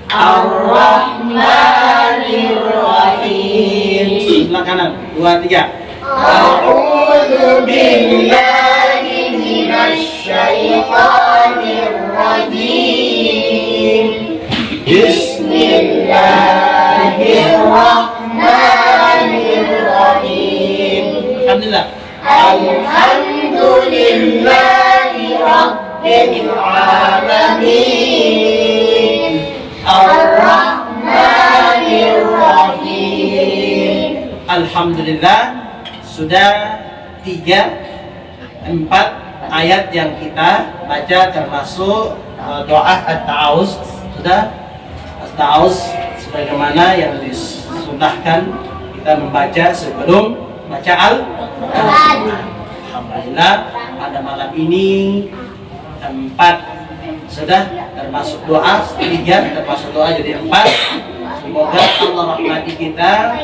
Ar-Rahmanir-Rahim. Sebelah kanan. 2, 3. A'udzu billahi minasy syaithanir rajim. Bismillahirrahmanirrahim. Alhamdulillah. Alhamdulillahi Rabbil Alamin. Ar-Rahmanir-Rahim. Alhamdulillah. Sudah 3, 4 ayat yang kita baca termasuk doa at-ta'awuz. Sudah at-ta'awuz sebagaimana yang disunahkan kita membaca sebelum baca Al-Quran. Alhamdulillah pada malam ini 4 sudah termasuk doa, 3 termasuk doa jadi 4. Semoga Allah rahmati kita.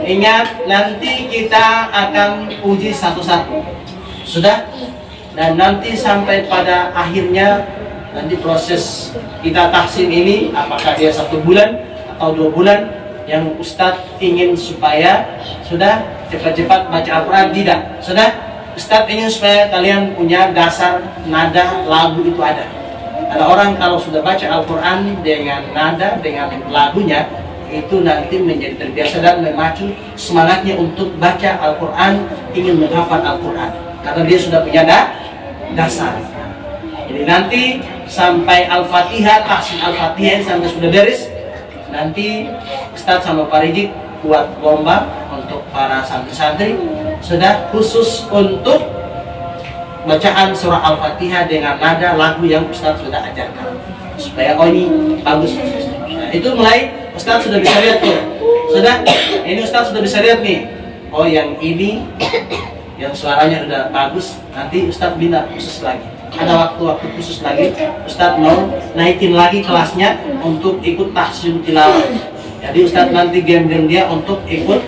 Ingat, nanti kita akan uji satu-satu. Sudah? Dan nanti sampai pada akhirnya, nanti proses kita tahsin ini, apakah dia 1 bulan atau 2 bulan, yang Ustadz ingin supaya sudah cepat-cepat baca Al-Quran, tidak. Sudah? Ustadz ingin supaya kalian punya dasar nada lagu itu ada. Ada orang kalau sudah baca Al-Quran dengan nada, dengan lagunya, itu nanti menjadi terbiasa dan memacu semangatnya untuk baca Al-Quran, ingin menghafal Al-Quran, karena dia sudah punya dasar. Jadi nanti sampai Al-Fatihah, tahsin Al-Fatihah sampai sudah beres, nanti Ustadz sama Pak Rizik buat lomba untuk para santri-santri, sudah khusus untuk bacaan surah Al-Fatihah dengan nada lagu yang Ustadz sudah ajarkan, supaya ini bagus. Nah, itu mulai Ustadz sudah bisa lihat tuh. Sudah, ini Ustadz sudah bisa lihat nih. Oh, yang ini yang suaranya sudah bagus, nanti Ustadz bina khusus lagi. Ada waktu-waktu khusus lagi, Ustadz mau naikin lagi kelasnya untuk ikut tahsin tilawah. Jadi Ustadz nanti game-game dia untuk ikut,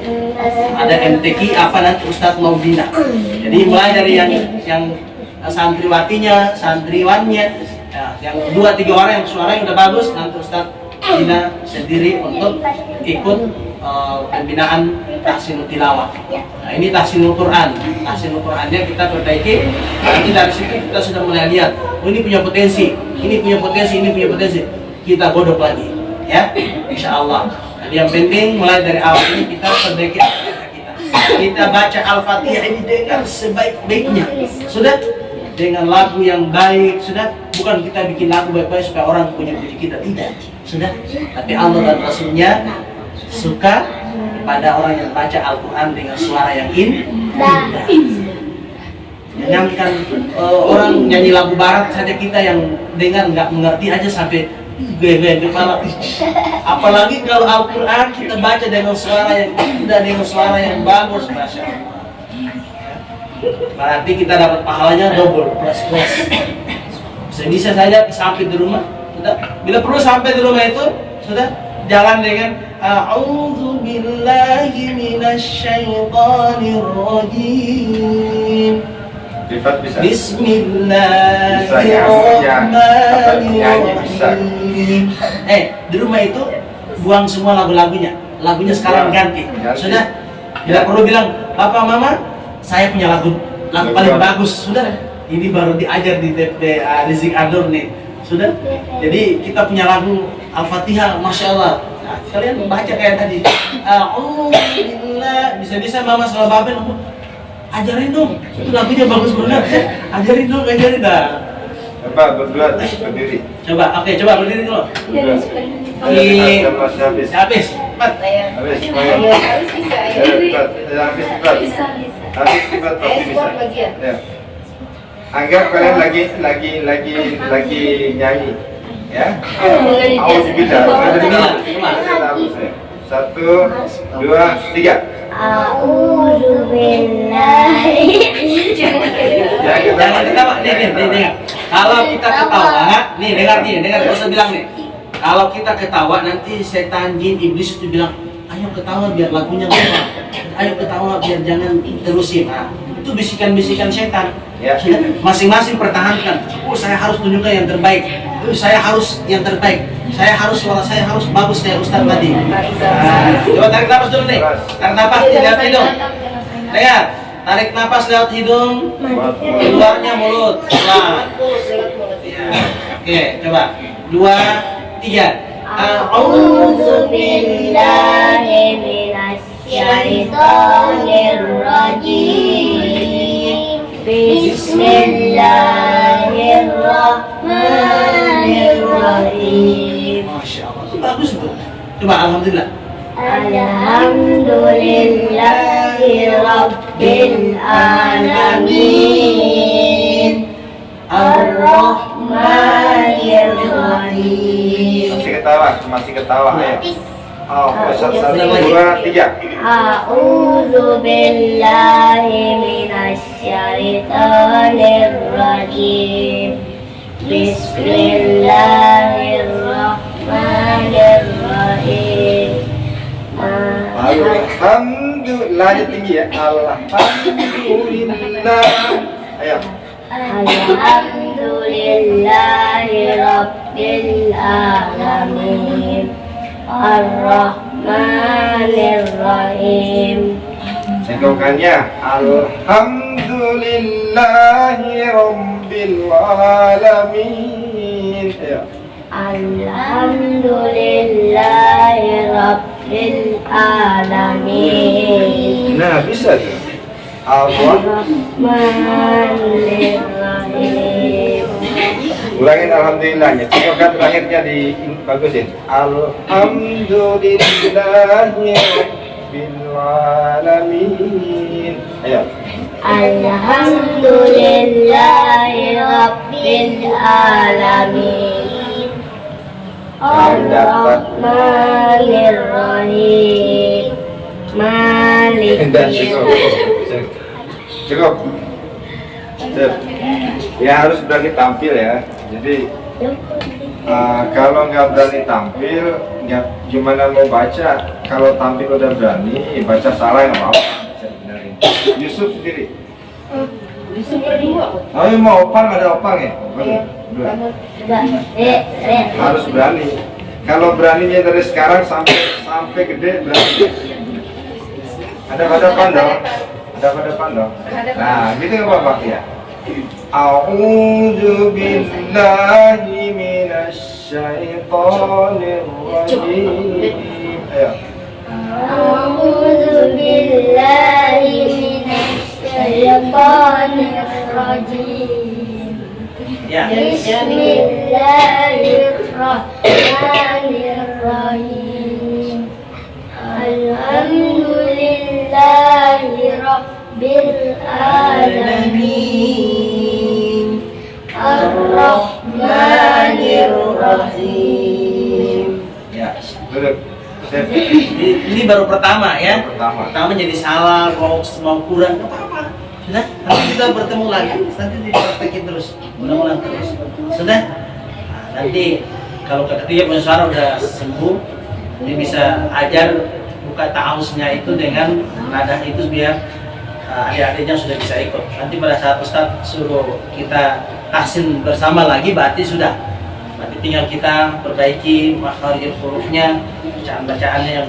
ada MTQ apa nanti Ustadz mau bina. Jadi mulai dari yang santriwatinya, santriwannya, ya, yang 2-3 orang yang suaranya udah bagus, nanti Ustadz Ina sendiri untuk ikut pembinaan tahsinul tilawah. Nah, ini tahsinul Quran. Tahsinul Qurannya kita perbaiki. Nanti dari situ kita sudah mulai lihat, oh ini punya potensi, ini punya potensi, ini punya potensi. Kita godok lagi, ya, insya Allah. Jadi yang penting mulai dari awal ini kita perbaiki kita. Kita baca Al-Fatihah ini dengan sebaik-baiknya, sudah, dengan lagu yang baik, sudah. Bukan kita bikin lagu baik-baik supaya orang punya puji kita, tidak, sudah. Tapi Allah dan Rasulnya suka pada orang yang baca Al-Quran dengan suara yang indah. Jangankan orang nyanyi lagu barat saja kita yang dengar nggak mengerti aja sampai gue kepala. Apalagi kalau Al-Quran kita baca dengan suara yang indah, dengan suara yang bagus, Masya Allah. Berarti kita dapat pahalanya double, plus. Bisa saja sampai di rumah, sudah. Bila perlu sampai di rumah itu, sudah jalan dengan A'udzu billahi minasyaitonir rajim. Rifat bisa. Bismillahirrahmanirrahim. Di rumah itu buang semua lagu-lagunya. Lagunya sekarang ganti. Sudah. Bila perlu bilang, "Papa, Mama, saya punya lagu paling bagus." Sudah. Ini baru diajar di TP Rizik Adur nih. Sudah. Jadi kita punya lagu Al-Fatihah, Masya Allah. Nah, kalian baca kayak tadi. Alhamdulillah. Bisa-bisa Mama sama Babel ajarin dong. Itu lagunya bagus banget. Ajarin dong, ajarin dah. Coba berdua berdiri. Coba, oke, coba berdiri dulu. Habis. Habis. Cepat. Habis. Habis cepat pasti bisa. Ya. Anggap kalian lagi nyanyi, ya. Auzubillah. Satu, dua, tiga. A'udzu billahi. Jangan ketawa, nih. Kalau kita ketawa, nih dengar, gak usah bilang nih. Kalau kita ketawa nanti setan, jin, iblis itu bilang, ayo ketawa biar lagunya berubah. Ayo ketawa biar jangan terusin. Nah, itu bisikan-bisikan setan. Ya. Masing-masing pertahankan. Oh, saya harus tunjukkan yang terbaik. Saya harus yang terbaik. Suara saya harus bagus kayak Ustaz tadi. Coba tarik nafas dulu nih. Tarik nafas lewat hidung. Dengar. Tarik nafas lewat hidung. Keluarnya mulut. Oke, coba. 2, 3. A'udzu billahi minasyaitonir rajim. Bismillahirrahmanirrahim. Masya Allah. Bagus itu. Coba alhamdulillah. Alhamdulillahi rabbil alamin. Ar-Rahmanir-Rahim. Masih ketawa, ayo. Satu, dua, tiga. A'udzu billahi minasyaitonir rajim. Bismillahirrahmanirrahim. Alhamdulillah, tinggi ya. Alhamdulillah. Ayo. Alhamdulillahi rabbil alamin. Ar-Rahmanir-Rahim. Singkongkannya Alhamdulillahi rabbil alamin. Ayo. Alhamdulillahi rabbil alamin. Nah, bisa tuh. Ar-Rahmanir-Rahim. Ulangin alhamdulillahnya. Singkongkan terakhirnya dibagusin. Alhamdulillahi rabbil alamin. Ayo. Alhamdulillahi rabbil alamin. Ar-Rahmanir-Rahim. Maliki Cukup. Ya harus berani tampil ya. Jadi kalau nggak berani tampil, nggak gimana mau baca? Kalau tampil udah berani, baca salah nggak apa-apa. Yusuf sendiri. Oh ya mau opang, ada opang ya? Dua. Harus berani. Kalau beraninya dari sekarang sampai gede berani. Ada pada pandang, ada pada pandang. Nah, gitu nggak apa-apa ya. A'udzu billahi minasy syaithanir rajim. Ayo. A'udzu billahi minasy syaithanir rajim. Ya. Bismillahirrahmanirrahim. Alhamdulillahi rabbil alamin. Ar-Rahmanir-Rahim. Ya. Duduk. Sip. Ini baru pertama ya. Pertama. jadi salah, mau kurang, nggak apa-apa. Sudah, nanti kita bertemu lagi, nanti dipraktekin terus, ulang-ulang terus. Sudah. Nah, nanti kalau ketiga punya suara udah sembuh, ini bisa ajar buka ta'awusnya itu dengan nada itu biar adik-adiknya sudah bisa ikut. Nanti pada saat Ustaz suruh kita tahsin bersama lagi, berarti sudah. Berarti tinggal kita perbaiki makharijul hurufnya, bacaan-bacaannya yang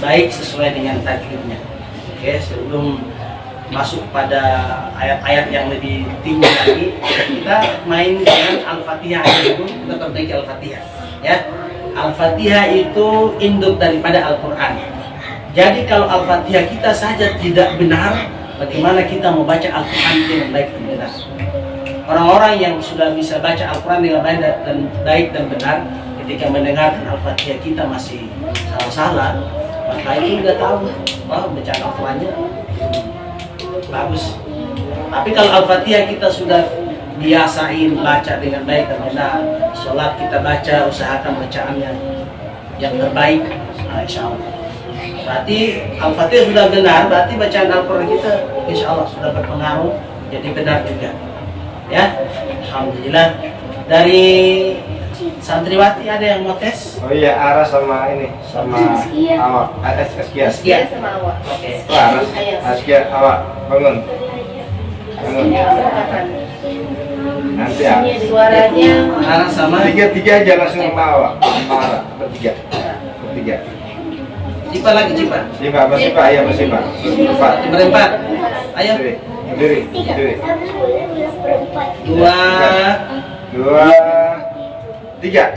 baik sesuai dengan tajwidnya. Oke, sebelum masuk pada ayat-ayat yang lebih tinggi lagi, kita main dengan Al-Fatihah dulu, kita perbaiki Al-Fatihah. Ya, Al-Fatihah itu induk daripada Al-Quran. Jadi kalau Al-Fatihah kita saja tidak benar, bagaimana kita mau baca Al-Quran dengan baik dan benar? Orang-orang yang sudah bisa baca Al-Quran dengan baik dan benar, ketika mendengarkan Al-Fatihah kita masih salah-salah, maka itu udah tahu, bacaan Al-Qurannya bagus. Tapi kalau Al-Fatihah kita sudah biasain baca dengan baik dan benar, sholat kita baca, usahakan bacaannya yang terbaik, insya Allah. Berarti Al-Fatihah sudah benar, berarti bacaan Al-Quran kita insya Allah sudah berpengaruh, jadi benar juga. Ya, alhamdulillah. Dari santriwati ada yang mau tes? Oh iya, Ara sama ini, sama Awak. Askia. sama awak. Oke. Oh, Aras, Askia, Awak, bangun. Bangun. Nanti ya. Ini suaranya Ara sama Tiga aja langsung sama Awak, sama Ara. Bertiga. Cipa lagi, Cipa. Siapa? Ayo bersiapa? Empat. Berempat. Ayo. Diri. Dua. 2, 3.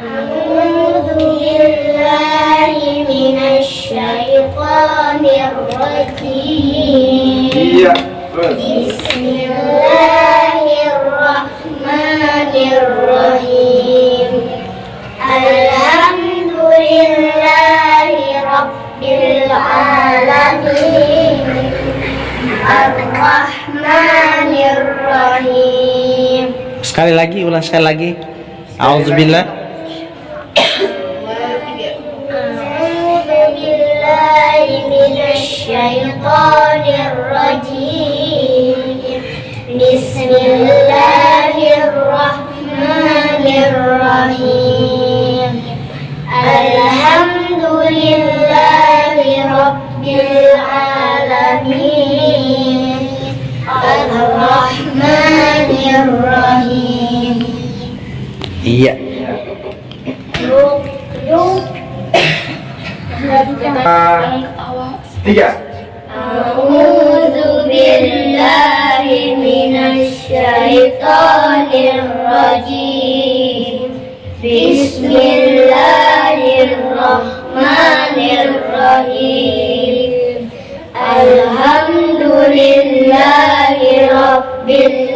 A'udzu billahi minasy syaithanir rajim. Iya, terus. Bismillahirrahmanirrahim. Alhamdulillahi rabbil alamin. Ar-Rahmanir-Rahim. Sekali lagi, ulang sekali lagi. Auzubillah. A'udzu billahi minasy syaithanir rajim. Bismillahirrahmanirrahim. Alhamdulillahi rabbil alamin. Ar-Rahmanir-Rahim. Iya. Yuk. 3. A'udzu billahi minasy syaithanir rajim. Bismillahirrahmanirrahim. Alhamdulillahi rabbil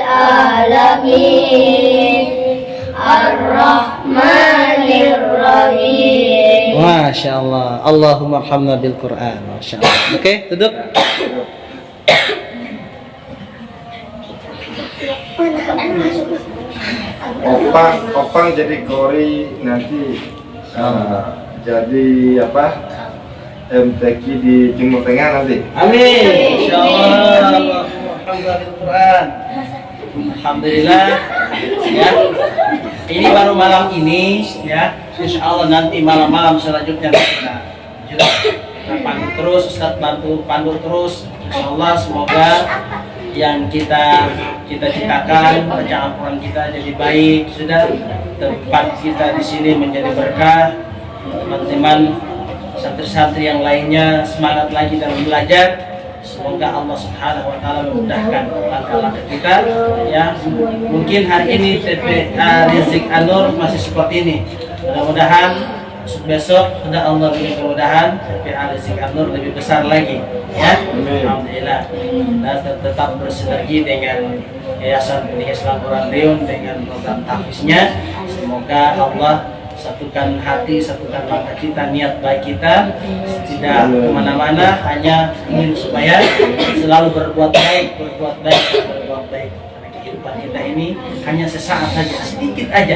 alamin. Ar-Rahmanir-Rahim. Masya Allah. Allahumma arhamna bil Quran. Masya Allah. Oke, duduk. Opang jadi kori nanti jadi apa? MTQ di Timur Tengah nanti. Amin. Insya Allah. Alhamdulillah bil Quran. Alhamdulillah. Ya. Ini baru malam ini, ya. Insya Allah nanti malam-malam selanjutnya kita pandu terus, Ustaz pandu terus. Insya Allah semoga yang kita cita-citakan, baca Al-Quran kita jadi baik, sudah tempat kita di sini menjadi berkah, teman-teman santri-santri yang lainnya semangat lagi dalam belajar. Semoga Allah Subhanahu wa taala memudahkan langkah-langkah kita ya. Mungkin hari ini TPA Rizq An-Nur masih seperti ini. Mudah-mudahan besok sudah Allah beri kemudahan TPA Rizq An-Nur lebih besar lagi ya. Alhamdulillah. Dan tetap bersinergi dengan Yayasan Pendidikan Islam Quran Riun dengan program tahfiznya. Semoga Allah satukan hati, satukan langkah kita, niat baik kita, tidak kemana-mana, hanya ingin supaya selalu berbuat baik. Karena kehidupan kita ini hanya sesaat saja, sedikit aja,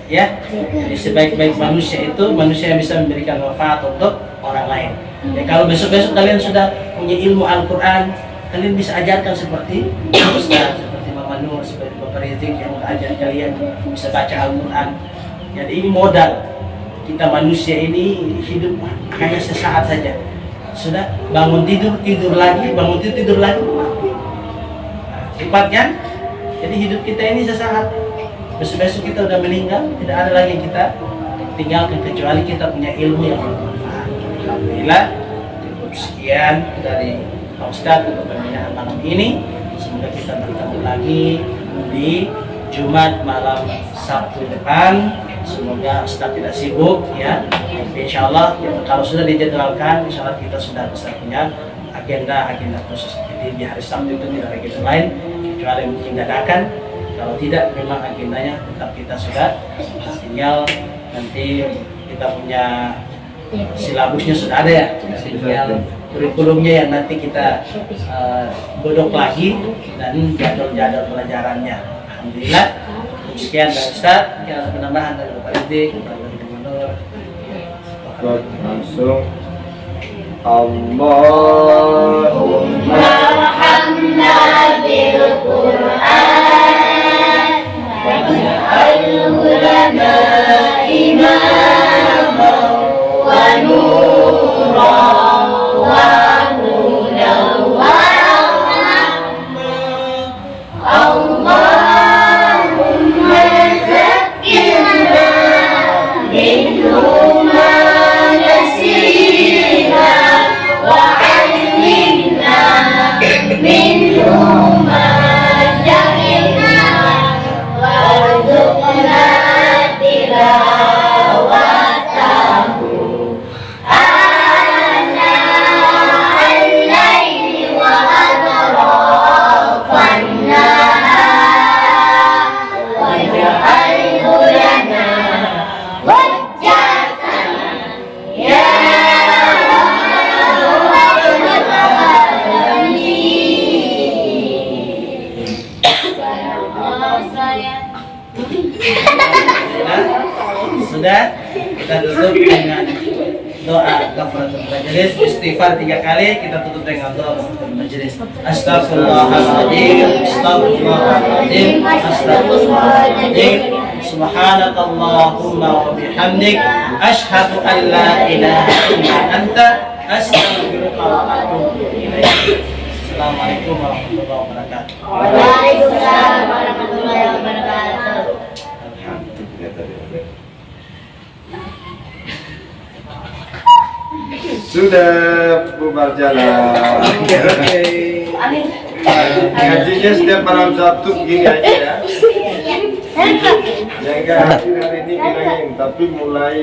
ya. Jadi sebaik-baik manusia itu manusia yang bisa memberikan manfaat untuk orang lain. Ya, kalau besok-besok kalian sudah punya ilmu Al-Quran, kalian bisa ajarkan seperti Ustaz, seperti Mama Nur, seperti Bapak Rizq yang ajar kalian bisa baca Al-Quran. Jadi ini modal kita manusia ini hidup hanya sesaat saja. Sudah bangun tidur lagi, bangun tidur lagi. Cepat kan? Jadi hidup kita ini sesaat. Besok-besok kita udah meninggal, tidak ada lagi yang kita tinggalkan kecuali kita punya ilmu yang bermanfaat. Alhamdulillah. Cukup sekian dari Pak Ustadz untuk pembinaan malam ini. Semoga kita bertemu lagi di Jumat malam Sabtu depan. Semoga Ustaz tidak sibuk ya. Insya Allah kalau sudah dijadwalkan, insya Allah kita sudah bisa punya agenda khusus. Jadi di hari Sabtu itu tidak ada agenda lain kecuali mungkin dadakan. Kalau tidak, memang agendanya tetap kita sudah tinggal nanti kita punya silabusnya sudah ada ya. Tinggal kurikulumnya yang nanti kita godok lagi dan jadwal pelajarannya. Alhamdulillah. Sekian dari Ustaz, mungkin ada penambahan dari Bapak Rizq, dari Gubernur. Langsung Allahumma warhamna bil Qur'an waj'alhu lana imaman wa nuran wa hudan wa rahmah. Sudah, kita tutup dengan doa kafaratul majelis, istighfar 3 kali, kita tutup dengan doa kafaratul majelis. Astagfirullahaladzim, astagfirullahaladzim, astagfirullahaladzim. Subhanakallahumma wa bihamdik, asyhadu an la ilaha illa anta, astaghfiruka wa atubu ilaik. Assalamualaikum warahmatullahi wabarakatuh. Waalaikumsalam warahmatullahi wabarakatuh. Sudah bubar jalan. Ngajinya setiap malam Sabtu gini aja ya. Yang enggak hadir hari ini bilangin, tapi mulai